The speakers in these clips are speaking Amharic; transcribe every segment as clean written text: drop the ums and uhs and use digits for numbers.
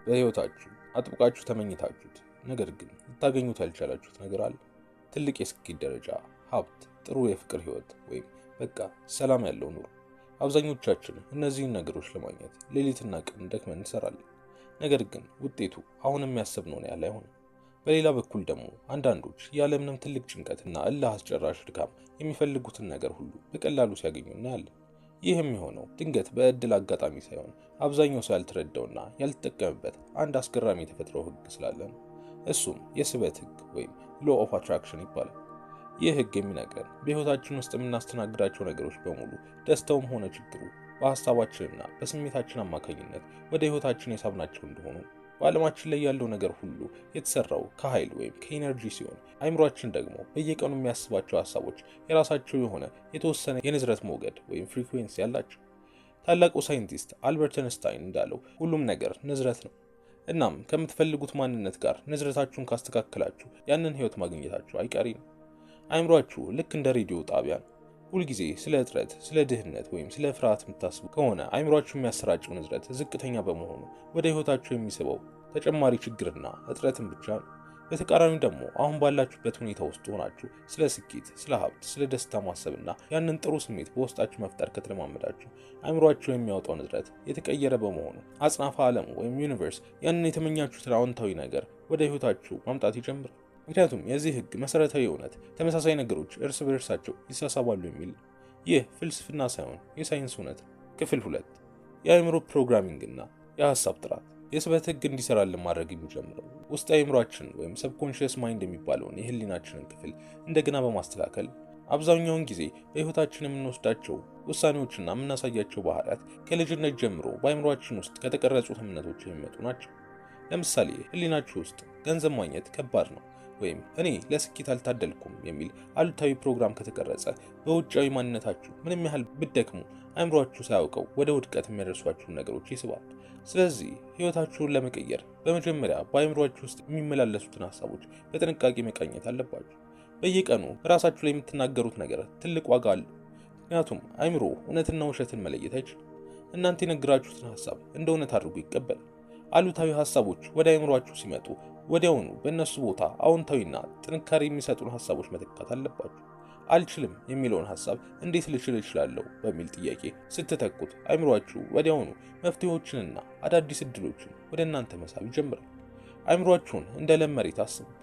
በህይወታችሁ አጥብቃችሁ ተመኝታችሁት ነገር ግን ልታገኙት ያልቻላችሁት ነገር አለ። ትልቅ የስኬት ደረጃ፣ ሀብት፣ ጥሩ የፍቅር ህይወት ወይም በቃ ሰላም ያለው ኑሮ። አብዛኞቻችን እነዚህን ነገሮች ለማግኘት ሌሊትና ቀን ደክመን እንሰራለን። ነገር ግን ውጤቱ አሁን የሚያሰብነውን ያህል አይሆንም። በሌላ በኩል ደግሞ አንዳንዶች ያለምንም ትልቅ ጭንቀትና እልህ አስጨራሽ ድካም የሚፈልጉትን ነገር ሁሉ በቀላሉ ሲያገኙ እናያለን። ይህ የሚሆነው ድንገት በእድል አጋጣሚ ሳይሆን አብዛኛው ሰው ያልተረዳውና ያልተጠቀመበት አንድ አስገራሚ የተፈጥሮ ህግ ስላለ ነው። እሱም የስበት ህግ ወይም ሎ ኦፍ አትራክሽን ይባላል። ይህ ህግ የሚነግረን በህይወታችን ውስጥ የምናስተናግዳቸው ነገሮች በሙሉ ደስታውም ሆነ ችግሩ በሀሳባችንና በስሜታችን አማካኝነት ወደ ህይወታችን የሳብናቸው እንደሆኑ። በዓለማችን ላይ ያለው ነገር ሁሉ የተሰራው ከኃይል ወይም ከኢነርጂ ሲሆን አይምሯችን ደግሞ በየቀኑ የሚያስባቸው ሀሳቦች የራሳቸው የሆነ የተወሰነ የንዝረት ሞገድ ወይም ፍሪኩዌንሲ ያላቸው። ታላቁ ሳይንቲስት አልበርት አንስታይን እንዳለው ሁሉም ነገር ንዝረት ነው። እናም ከምትፈልጉት ማንነት ጋር ንዝረታችሁን ካስተካከላችሁ ያንን ህይወት ማግኘታችሁ አይቀሬ ነው። አይምሯችሁ ልክ እንደ ሬዲዮ ጣቢያ ነው። ሁልጊዜ ስለ እጥረት፣ ስለ ድህነት ወይም ስለ ፍርሃት የምታስቡ ከሆነ አይምሯችሁ የሚያሰራጨው ንዝረት ዝቅተኛ በመሆኑ ወደ ህይወታችሁ የሚስበው ተጨማሪ ችግርና እጥረትን ብቻ ነው። በተቃራኒው ደግሞ አሁን ባላችሁበት ሁኔታ ውስጥ ሆናችሁ ስለ ስኬት፣ ስለ ሀብት፣ ስለ ደስታ ማሰብና ያንን ጥሩ ስሜት በውስጣችሁ መፍጠር ከተለማመዳችሁ አይምሯችሁ የሚያወጣው ንዝረት የተቀየረ በመሆኑ አጽናፈ ዓለሙ ወይም ዩኒቨርስ ያንን የተመኛችሁትን አዎንታዊ ነገር ወደ ህይወታችሁ ማምጣት ይጀምራል። ምክንያቱም የዚህ ህግ መሰረታዊ እውነት ተመሳሳይ ነገሮች እርስ በእርሳቸው ይሳሳባሉ የሚል ነው። ይህ ፍልስፍና ሳይሆን የሳይንስ እውነት ነው። ክፍል 2 የአእምሮ ፕሮግራሚንግ እና የሀሳብ ጥራት። የስበት ህግ እንዲሰራልን ማድረግ የሚጀምረው ውስጥ አእምሯችን ወይም ሰብኮንሺየስ ማይንድ የሚባለውን የህሊናችንን ክፍል እንደገና በማስተካከል አብዛኛውን ጊዜ በህይወታችን የምንወስዳቸው ውሳኔዎችና የምናሳያቸው ባህሪያት ከልጅነት ጀምሮ በአእምሯችን ውስጥ ከተቀረጹት እምነቶች የሚመጡ ናቸው። ለምሳሌ ህሊናችሁ ውስጥ ገንዘብ ማግኘት ከባድ ነው ወይም እኔ ለስኬት አልታደልኩም የሚል አሉታዊ ፕሮግራም ከተቀረጸ በውጫዊ ማንነታችሁ ምንም ያህል ብትደክሙ አእምሯችሁ ሳያውቀው ወደ ውድቀት የሚያደርሷችሁን ነገሮች ይስባል። ስለዚህ ህይወታችሁን ለመቀየር በመጀመሪያ በአእምሯችሁ ውስጥ የሚመላለሱትን ሀሳቦች በጥንቃቄ መቃኘት አለባችሁ። በየቀኑ ራሳችሁ ላይ የምትናገሩት ነገር ትልቅ ዋጋ አለው። ምክንያቱም አእምሮ እውነትና ውሸትን መለየት አይችልም። እናንተ የነገራችሁትን ሀሳብ እንደ እውነት አድርጎ ይቀበላል። አሉታዊ ሀሳቦች ወደ አእምሯችሁ ሲመጡ ወዲያውኑ በእነሱ ቦታ አዎንታዊና ጥንካሬ የሚሰጡን ሀሳቦች መተካት አለባችሁ። አልችልም የሚለውን ሀሳብ እንዴት ልችል እችላለሁ በሚል ጥያቄ ስትተኩት አእምሯችሁ ወዲያውኑ መፍትሄዎችንና አዳዲስ እድሎችን ወደ እናንተ መሳብ ይጀምራል። አእምሯችሁን እንደ ለም መሬት አስቡት።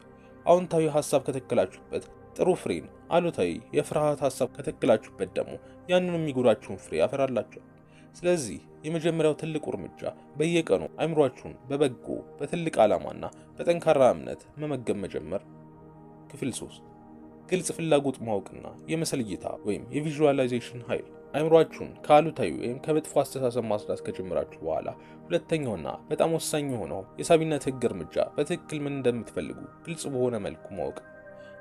አዎንታዊ ሀሳብ ከተከላችሁበት ጥሩ ፍሬን፣ አሉታዊ የፍርሃት ሀሳብ ከተከላችሁበት ደግሞ ያንን የሚጎዳችሁን ፍሬ ያፈራላችኋል። ስለዚህ የመጀመሪያው ትልቁ እርምጃ በየቀኑ አእምሯችሁን በበጎ በትልቅ ዓላማና በጠንካራ እምነት መመገብ መጀመር። ክፍል 3 ግልጽ ፍላጎት ማወቅና የምስል እይታ ወይም የቪዥዋላይዜሽን ኃይል። አእምሯችሁን ከአሉታዊ ወይም ከመጥፎ አስተሳሰብ ማጽዳት ከጀመራችሁ በኋላ ሁለተኛውና በጣም ወሳኝ የሆነው የሳቢነት ህግ እርምጃ በትክክል ምን እንደምትፈልጉ ግልጽ በሆነ መልኩ ማወቅ።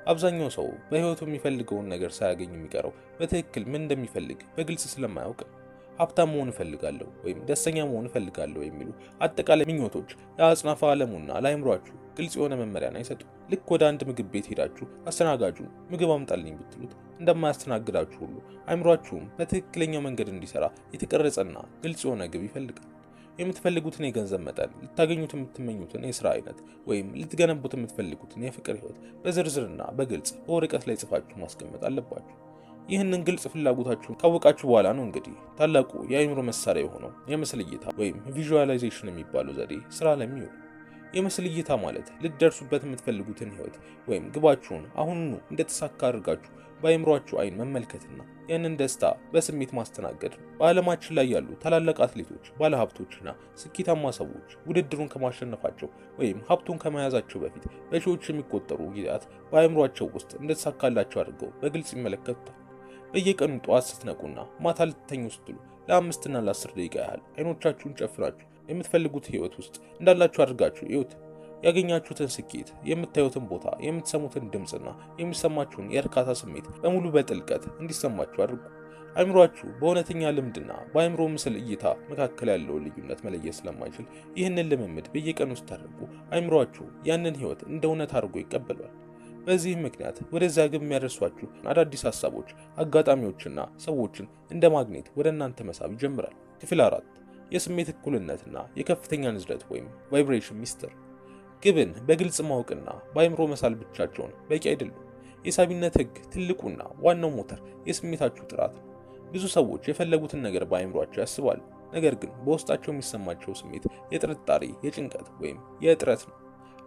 አብዛኛው ሰው በህይወቱ የሚፈልገውን ነገር ሳያገኝ የሚቀረው በትክክል ምን እንደሚፈልግ በግልጽ ስለማያውቅ። ሀብታም መሆን እፈልጋለሁ ወይም ደስተኛ መሆን እፈልጋለሁ የሚሉ አጠቃላይ ምኞቶች ለአጽናፈ ዓለሙና ለአእምሯችሁ ግልጽ የሆነ መመሪያን አይሰጡ። ልክ ወደ አንድ ምግብ ቤት ሄዳችሁ አስተናጋጁን ምግብ አምጣልኝ ብትሉት እንደማያስተናግዳችሁ ሁሉ አእምሯችሁም በትክክለኛው መንገድ እንዲሰራ የተቀረጸና ግልጽ የሆነ ግብ ይፈልጋል። የምትፈልጉትን የገንዘብ መጠን፣ ልታገኙት የምትመኙትን የስራ አይነት ወይም ልትገነቡት የምትፈልጉትን የፍቅር ህይወት በዝርዝርና በግልጽ በወረቀት ላይ ጽፋችሁ ማስቀመጥ አለባችሁ። ይህንን ግልጽ ፍላጎታችሁን ካወቃችሁ በኋላ ነው እንግዲህ ታላቁ የአእምሮ መሳሪያ የሆነው የምስል እይታ ወይም ቪዥዋላይዜሽን የሚባለው ዘዴ ስራ ላይ የሚውል። የምስል እይታ ማለት ልትደርሱበት የምትፈልጉትን ህይወት ወይም ግባችሁን አሁኑኑ እንደተሳካ አድርጋችሁ በአእምሯችሁ አይን መመልከትና ያንን ደስታ በስሜት ማስተናገድ ነው። በዓለማችን ላይ ያሉ ታላላቅ አትሌቶች፣ ባለሀብቶችና ስኬታማ ሰዎች ውድድሩን ከማሸነፋቸው ወይም ሀብቱን ከመያዛቸው በፊት በሺዎች የሚቆጠሩ ጊዜያት በአእምሯቸው ውስጥ እንደተሳካላቸው አድርገው በግልጽ ይመለከቱታል። በየቀኑ ጠዋት ስትነቁና ማታ ልትተኙ ስትሉ ለ5 እና ለ10 ደቂቃ ያህል አይኖቻችሁን ጨፍናችሁ የምትፈልጉት ህይወት ውስጥ እንዳላችሁ አድርጋችሁ እዩት። ያገኛችሁትን ስኬት፣ የምታዩትን ቦታ፣ የምትሰሙትን ድምፅና የሚሰማችሁን የእርካታ ስሜት በሙሉ በጥልቀት እንዲሰማችሁ አድርጉ። አእምሯችሁ በእውነተኛ ልምድና በአእምሮ ምስል እይታ መካከል ያለውን ልዩነት መለየት ስለማይችል ይህንን ልምምድ በየቀኑ ስታደርጉ አእምሯችሁ ያንን ህይወት እንደ እውነት አድርጎ ይቀበሏል። በዚህም ምክንያት ወደዚያ ግብ የሚያደርሷችሁ አዳዲስ ሀሳቦች፣ አጋጣሚዎችና ሰዎችን እንደ ማግኔት ወደ እናንተ መሳብ ይጀምራል። ክፍል 4 የስሜት እኩልነትና የከፍተኛ ንዝረት ወይም ቫይብሬሽን ሚስጥር። ግብን በግልጽ ማወቅና በአይምሮ መሳል ብቻቸውን በቂ አይደሉም። የሳቢነት ህግ ትልቁና ዋናው ሞተር የስሜታችሁ ጥራት ነው። ብዙ ሰዎች የፈለጉትን ነገር በአይምሯቸው ያስባሉ፣ ነገር ግን በውስጣቸው የሚሰማቸው ስሜት የጥርጣሬ፣ የጭንቀት ወይም የእጥረት ነው።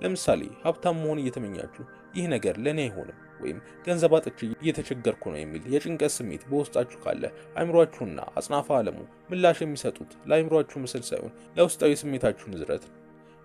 ለምሳሌ ሀብታም መሆን እየተመኛችሁ ይህ ነገር ለኔ አይሆንም ወይም ገንዘብ አጥቼ እየተቸገርኩ ነው የሚል የጭንቀት ስሜት በውስጣችሁ ካለ አእምሯችሁና አጽናፈ ዓለሙ ምላሽ የሚሰጡት ለአእምሯችሁ ምስል ሳይሆን ለውስጣዊ ስሜታችሁ ንዝረት ነው።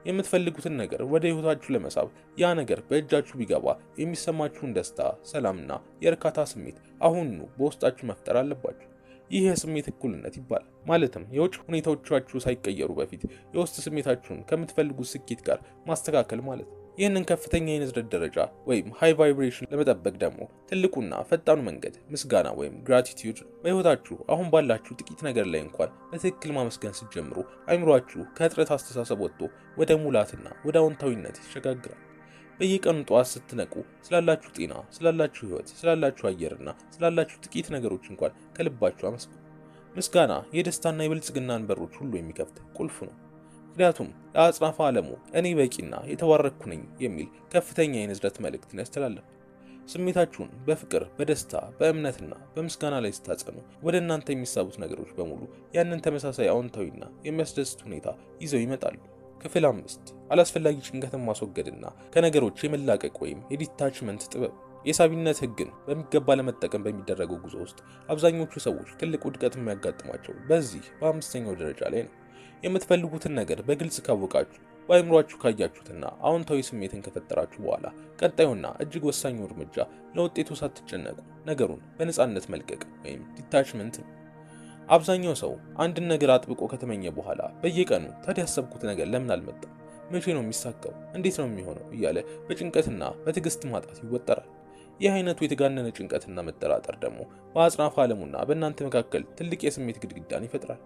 የምትፈልጉትን ነገር ወደ ህይወታችሁ ለመሳብ ያ ነገር በእጃችሁ ቢገባ የሚሰማችሁን ደስታ፣ ሰላምና የእርካታ ስሜት አሁኑኑ በውስጣችሁ መፍጠር አለባችሁ። ይህ የስሜት እኩልነት ይባላል። ማለትም የውጭ ሁኔታዎቻችሁ ሳይቀየሩ በፊት የውስጥ ስሜታችሁን ከምትፈልጉት ስኬት ጋር ማስተካከል ማለት ነው። ይህንን ከፍተኛ የንዝረት ደረጃ ወይም ሃይ ቫይብሬሽን ለመጠበቅ ደግሞ ትልቁና ፈጣኑ መንገድ ምስጋና ወይም ግራቲቲዩድ ነው። በህይወታችሁ አሁን ባላችሁ ጥቂት ነገር ላይ እንኳን በትክክል ማመስገን ስትጀምሩ አይምሯችሁ ከእጥረት አስተሳሰብ ወጥቶ ወደ ሙላትና ወደ አዎንታዊነት ይሸጋግራል። በየቀኑ ጠዋት ስትነቁ ስላላችሁ ጤና፣ ስላላችሁ ህይወት፣ ስላላችሁ አየርና ስላላችሁ ጥቂት ነገሮች እንኳን ከልባችሁ አመስግኑ። ምስጋና የደስታና የብልጽግናን በሮች ሁሉ የሚከፍት ቁልፍ ነው። ምክንያቱም ለአጽናፈ ዓለሙ እኔ በቂና የተባረኩ ነኝ የሚል ከፍተኛ የንዝረት መልእክትን ያስተላልፋል። ስሜታችሁን በፍቅር፣ በደስታ፣ በእምነትና በምስጋና ላይ ስታጸኑ ወደ እናንተ የሚሳቡት ነገሮች በሙሉ ያንን ተመሳሳይ አዎንታዊና የሚያስደስት ሁኔታ ይዘው ይመጣሉ። ክፍል 5 አላስፈላጊ ጭንቀትን ማስወገድና ከነገሮች የመላቀቅ ወይም የዲታችመንት ጥበብ። የሳቢነት ህግን በሚገባ ለመጠቀም በሚደረገው ጉዞ ውስጥ አብዛኞቹ ሰዎች ትልቅ ውድቀት የሚያጋጥማቸው በዚህ በአምስተኛው ደረጃ ላይ ነው። የምትፈልጉትን ነገር በግልጽ ካወቃችሁ፣ በአይምሯችሁ ካያችሁትና አዎንታዊ ስሜትን ከፈጠራችሁ በኋላ ቀጣዩና እጅግ ወሳኙ እርምጃ ለውጤቱ ሳትጨነቁ ነገሩን በነፃነት መልቀቅ ወይም ዲታችመንት ነው። አብዛኛው ሰው አንድን ነገር አጥብቆ ከተመኘ በኋላ በየቀኑ ታዲያ ያሰብኩት ነገር ለምን አልመጣም? መቼ ነው የሚሳካው? እንዴት ነው የሚሆነው? እያለ በጭንቀትና በትዕግስት ማጣት ይወጠራል። ይህ አይነቱ የተጋነነ ጭንቀትና መጠራጠር ደግሞ በአጽናፈ ዓለሙና በእናንተ መካከል ትልቅ የስሜት ግድግዳን ይፈጥራል።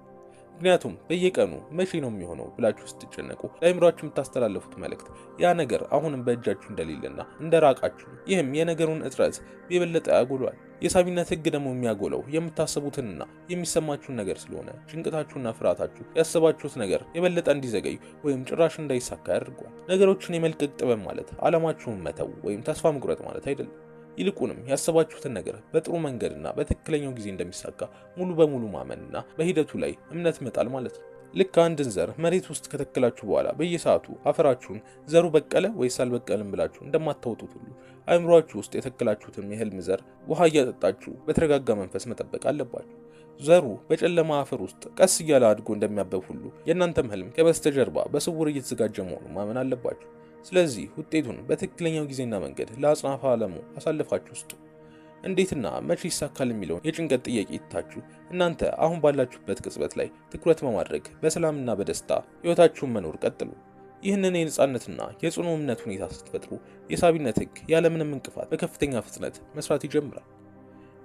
ምክንያቱም በየቀኑ መቼ ነው የሚሆነው ብላችሁ ስትጨነቁ ለአእምሯችሁ የምታስተላልፉት መልእክት ያ ነገር አሁንም በእጃችሁ እንደሌለና እንደራቃችሁ፣ ይህም የነገሩን እጥረት የበለጠ ያጎሏል። የሳቢነት ህግ ደግሞ የሚያጎለው የምታስቡትንና የሚሰማችሁን ነገር ስለሆነ ጭንቀታችሁና ፍርሃታችሁ ያሰባችሁት ነገር የበለጠ እንዲዘገይ ወይም ጭራሽ እንዳይሳካ ያደርገዋል። ነገሮችን የመልቀቅ ጥበብ ማለት ዓላማችሁን መተው ወይም ተስፋ መቁረጥ ማለት አይደለም። ይልቁንም ያሰባችሁትን ነገር በጥሩ መንገድና በትክክለኛው ጊዜ እንደሚሳካ ሙሉ በሙሉ ማመንና በሂደቱ ላይ እምነት መጣል ማለት ነው። ልክ አንድን ዘር መሬት ውስጥ ከተከላችሁ በኋላ በየሰዓቱ አፈራችሁን ዘሩ በቀለ ወይስ አልበቀልም ብላችሁ እንደማታወጡት ሁሉ አእምሯችሁ ውስጥ የተከላችሁትን የህልም ዘር ውሃ እያጠጣችሁ በተረጋጋ መንፈስ መጠበቅ አለባችሁ። ዘሩ በጨለማ አፈር ውስጥ ቀስ እያለ አድጎ እንደሚያበብ ሁሉ የእናንተም ህልም ከበስተጀርባ በስውር እየተዘጋጀ መሆኑን ማመን አለባችሁ። ስለዚህ ውጤቱን በትክክለኛው ጊዜና መንገድ ለአጽናፈ ዓለሙ አሳልፋችሁ ስጡ። እንዴትና መቼ ይሳካል የሚለውን የጭንቀት ጥያቄ ይታችሁ እናንተ አሁን ባላችሁበት ቅጽበት ላይ ትኩረት በማድረግ በሰላምና በደስታ ህይወታችሁን መኖር ቀጥሉ። ይህንን የነጻነትና የጽኑ እምነት ሁኔታ ስትፈጥሩ የሳቢነት ህግ ያለምንም እንቅፋት በከፍተኛ ፍጥነት መስራት ይጀምራል።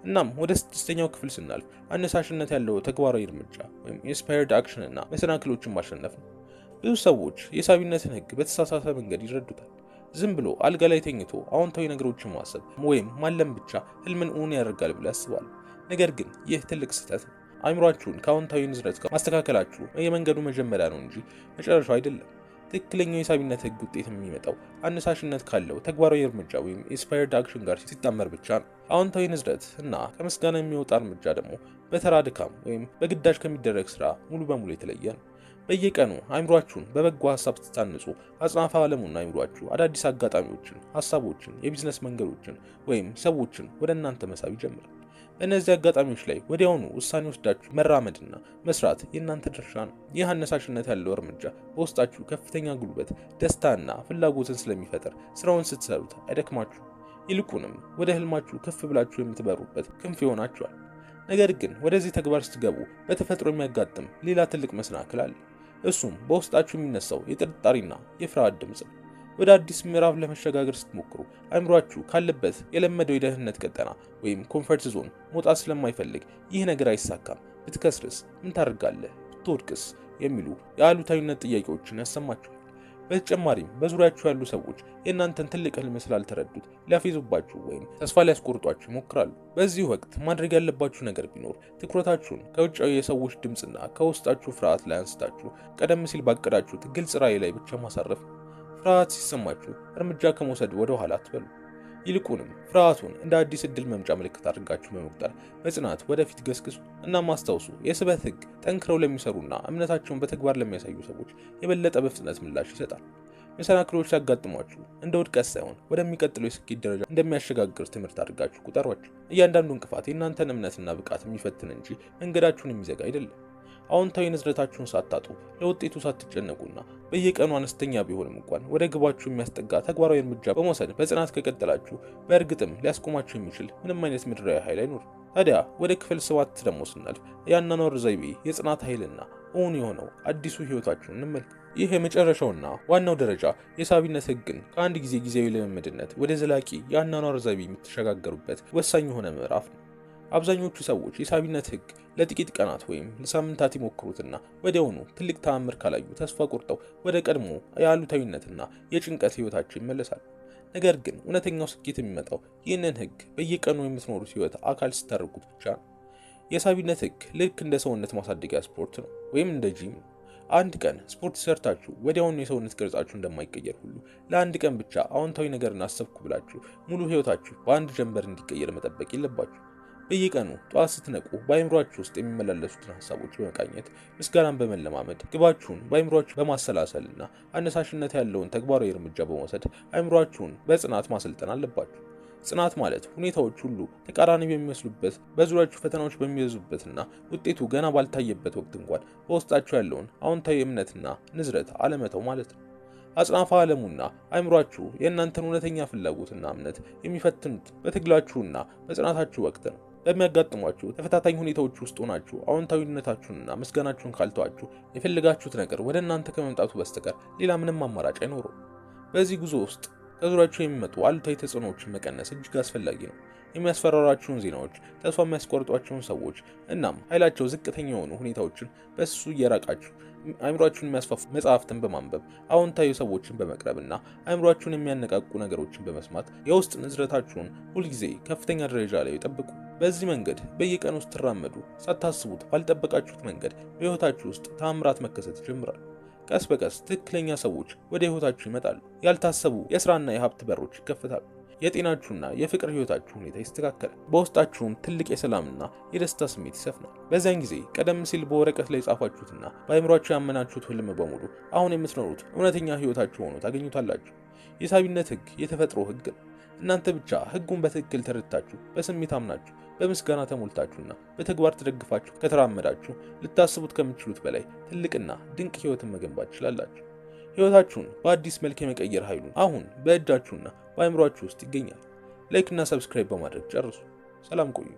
እናም ወደ ስድስተኛው ክፍል ስናልፍ አነሳሽነት ያለው ተግባራዊ እርምጃ ወይም ኢንስፓየርድ አክሽን እና መሰናክሎችን ማሸነፍ ነው። ብዙ ሰዎች የሳቢነትን ህግ በተሳሳተ መንገድ ይረዱታል። ዝም ብሎ አልጋ ላይ ተኝቶ አዎንታዊ ነገሮችን ማሰብ ወይም ማለም ብቻ ህልምን እውን ያደርጋል ብለው ያስባሉ። ነገር ግን ይህ ትልቅ ስህተት ነው። አእምሯችሁን ከአዎንታዊ ንዝረት ጋር ማስተካከላችሁ የመንገዱ መጀመሪያ ነው እንጂ መጨረሻው አይደለም። ትክክለኛው የሳቢነት ህግ ውጤት የሚመጣው አነሳሽነት ካለው ተግባራዊ እርምጃ ወይም ኢንስፓየርድ አክሽን ጋር ሲጣመር ብቻ ነው። አዎንታዊ ንዝረት እና ከምስጋና የሚወጣ እርምጃ ደግሞ በተራ ድካም ወይም በግዳጅ ከሚደረግ ስራ ሙሉ በሙሉ የተለየ ነው። በየቀኑ አእምሯችሁን በበጎ ሐሳብ ስታንጹ አጽናፈ ዓለሙና አእምሯችሁ አዳዲስ አጋጣሚዎችን፣ ሐሳቦችን፣ የቢዝነስ መንገዶችን ወይም ሰዎችን ወደ እናንተ መሳብ ይጀምራል። በእነዚህ አጋጣሚዎች ላይ ወዲያውኑ ውሳኔ ወስዳችሁ መራመድና መስራት የእናንተ ድርሻ ነው። ይህ አነሳሽነት ያለው እርምጃ በውስጣችሁ ከፍተኛ ጉልበት፣ ደስታና ፍላጎትን ስለሚፈጥር ስራውን ስትሰሩት አይደክማችሁ። ይልቁንም ወደ ህልማችሁ ከፍ ብላችሁ የምትበሩበት ክንፍ ይሆናችኋል። ነገር ግን ወደዚህ ተግባር ስትገቡ በተፈጥሮ የሚያጋጥም ሌላ ትልቅ መሰናክል አለ። እሱም በውስጣችሁ የሚነሳው የጥርጣሬና የፍርሃት ድምጽ ነው። ወደ አዲስ ምዕራፍ ለመሸጋገር ስትሞክሩ አእምሯችሁ ካለበት የለመደው የደህንነት ቀጠና ወይም ኮምፈርት ዞን መውጣት ስለማይፈልግ ይህ ነገር አይሳካም፣ ብትከስርስ ምን ታደርጋለህ፣ ብትወድቅስ የሚሉ የአሉታዊነት ጥያቄዎችን ያሰማችኋል። በተጨማሪም በዙሪያችሁ ያሉ ሰዎች የእናንተን ትልቅ ህልም ስላልተረዱት ሊያፌዙባችሁ ወይም ተስፋ ሊያስቆርጧችሁ ይሞክራሉ። በዚህ ወቅት ማድረግ ያለባችሁ ነገር ቢኖር ትኩረታችሁን ከውጫዊ የሰዎች ድምፅና ከውስጣችሁ ፍርሃት ላይ አንስታችሁ ቀደም ሲል ባቀዳችሁት ግልጽ ራዕይ ላይ ብቻ ማሳረፍ። ፍርሃት ሲሰማችሁ እርምጃ ከመውሰድ ወደ ኋላ አትበሉ። ይልቁንም ፍርሃቱን እንደ አዲስ እድል መምጫ ምልክት አድርጋችሁ በመቁጠር በጽናት ወደፊት ገስግሱ። እናም አስታውሱ፣ የስበት ህግ ጠንክረው ለሚሰሩና እምነታቸውን በተግባር ለሚያሳዩ ሰዎች የበለጠ በፍጥነት ምላሽ ይሰጣል። መሰናክሎች ሲያጋጥሟችሁ እንደ ውድቀት ሳይሆን ወደሚቀጥለው የስኬት ደረጃ እንደሚያሸጋግር ትምህርት አድርጋችሁ ቁጠሯቸው። እያንዳንዱ እንቅፋት የእናንተን እምነትና ብቃት የሚፈትን እንጂ መንገዳችሁን የሚዘጋ አይደለም። አዎንታዊ ንዝረታችሁን ሳታጡ ለውጤቱ ሳትጨነቁና በየቀኑ አነስተኛ ቢሆንም እንኳን ወደ ግባችሁ የሚያስጠጋ ተግባራዊ እርምጃ በመውሰድ በጽናት ከቀጠላችሁ በእርግጥም ሊያስቆማችሁ የሚችል ምንም አይነት ምድራዊ ኃይል አይኖርም። ታዲያ ወደ ክፍል 7 ደግሞ ስናልፍ የአኗኗር ዘይቤ የጽናት ኃይልና እውን የሆነው አዲሱ ህይወታችሁን እንመልከት። ይህ የመጨረሻውና ዋናው ደረጃ የሳቢነት ህግን ከአንድ ጊዜያዊ ልምምድነት ወደ ዘላቂ የአኗኗር ዘይቤ የምትሸጋገሩበት ወሳኝ የሆነ ምዕራፍ ነው። አብዛኞቹ ሰዎች የሳቢነት ህግ ለጥቂት ቀናት ወይም ለሳምንታት ይሞክሩትና ወዲያውኑ ትልቅ ተአምር ካላዩ ተስፋ ቆርጠው ወደ ቀድሞ የአሉታዊነትና የጭንቀት ህይወታቸው ይመለሳሉ። ነገር ግን እውነተኛው ስኬት የሚመጣው ይህንን ህግ በየቀኑ የምትኖሩት ህይወት አካል ስታደርጉት ብቻ ነው። የሳቢነት ህግ ልክ እንደ ሰውነት ማሳደጊያ ስፖርት ነው ወይም እንደ ጂም ነው። አንድ ቀን ስፖርት ሰርታችሁ ወዲያውኑ የሰውነት ቅርጻችሁ እንደማይቀየር ሁሉ ለአንድ ቀን ብቻ አዎንታዊ ነገርን አሰብኩ ብላችሁ ሙሉ ህይወታችሁ በአንድ ጀንበር እንዲቀየር መጠበቅ የለባችሁ። በየቀኑ ጠዋት ስትነቁ በአይምሯችሁ ውስጥ የሚመላለሱትን ሀሳቦች በመቃኘት ምስጋናን በመለማመድ ግባችሁን በአይምሯችሁ በማሰላሰልና አነሳሽነት ያለውን ተግባራዊ እርምጃ በመውሰድ አይምሯችሁን በጽናት ማሰልጠን አለባችሁ። ጽናት ማለት ሁኔታዎች ሁሉ ተቃራኒ በሚመስሉበት፣ በዙሪያችሁ ፈተናዎች በሚበዙበትና ውጤቱ ገና ባልታየበት ወቅት እንኳን በውስጣችሁ ያለውን አዎንታዊ እምነትና ንዝረት አለመተው ማለት ነው። አጽናፈ ዓለሙና አይምሯችሁ የእናንተን እውነተኛ ፍላጎትና እምነት የሚፈትኑት በትግላችሁና በጽናታችሁ ወቅት ነው። በሚያጋጥሟችሁ ተፈታታኝ ሁኔታዎች ውስጥ ሆናችሁ አዎንታዊነታችሁንና ምስጋናችሁን ካልተዋችሁ የፈለጋችሁት ነገር ወደ እናንተ ከመምጣቱ በስተቀር ሌላ ምንም አማራጭ አይኖረውም። በዚህ ጉዞ ውስጥ ከዙሪያችሁ የሚመጡ አሉታዊ ተጽዕኖዎችን መቀነስ እጅግ አስፈላጊ ነው። የሚያስፈራራችሁን ዜናዎች፣ ተስፋ የሚያስቆርጧቸውን ሰዎች እናም ኃይላቸው ዝቅተኛ የሆኑ ሁኔታዎችን በስሱ እየራቃችሁ አይምሯችሁን የሚያስፋፉ መጽሐፍትን በማንበብ አዎንታዊ ሰዎችን በመቅረብና አይምሯችሁን የሚያነቃቁ ነገሮችን በመስማት የውስጥ ንዝረታችሁን ሁልጊዜ ከፍተኛ ደረጃ ላይ ይጠብቁ። በዚህ መንገድ በየቀኑ ስትራመዱ ሳታስቡት ባልጠበቃችሁት መንገድ በሕይወታችሁ ውስጥ ተአምራት መከሰት ይጀምራል። ቀስ በቀስ ትክክለኛ ሰዎች ወደ ሕይወታችሁ ይመጣሉ። ያልታሰቡ የሥራና የሀብት በሮች ይከፈታሉ። የጤናችሁና የፍቅር ህይወታችሁ ሁኔታ ይስተካከላል። በውስጣችሁም ትልቅ የሰላምና የደስታ ስሜት ይሰፍናል። በዚያን ጊዜ ቀደም ሲል በወረቀት ላይ ጻፋችሁትና በአይምሯችሁ ያመናችሁት ህልም በሙሉ አሁን የምትኖሩት እውነተኛ ህይወታችሁ ሆኖ ታገኙታላችሁ። የሳቢነት ህግ የተፈጥሮ ህግ ነው። እናንተ ብቻ ህጉን በትክክል ተረድታችሁ በስሜት አምናችሁ በምስጋና ተሞልታችሁና በተግባር ተደግፋችሁ ከተራመዳችሁ ልታስቡት ከምትችሉት በላይ ትልቅና ድንቅ ህይወትን መገንባት ትችላላችሁ። ህይወታችሁን በአዲስ መልክ የመቀየር ኃይሉን አሁን በእጃችሁና በአእምሯችሁ ውስጥ ይገኛል። ላይክ እና ሰብስክራይብ በማድረግ ጨርሱ። ሰላም ቆዩ።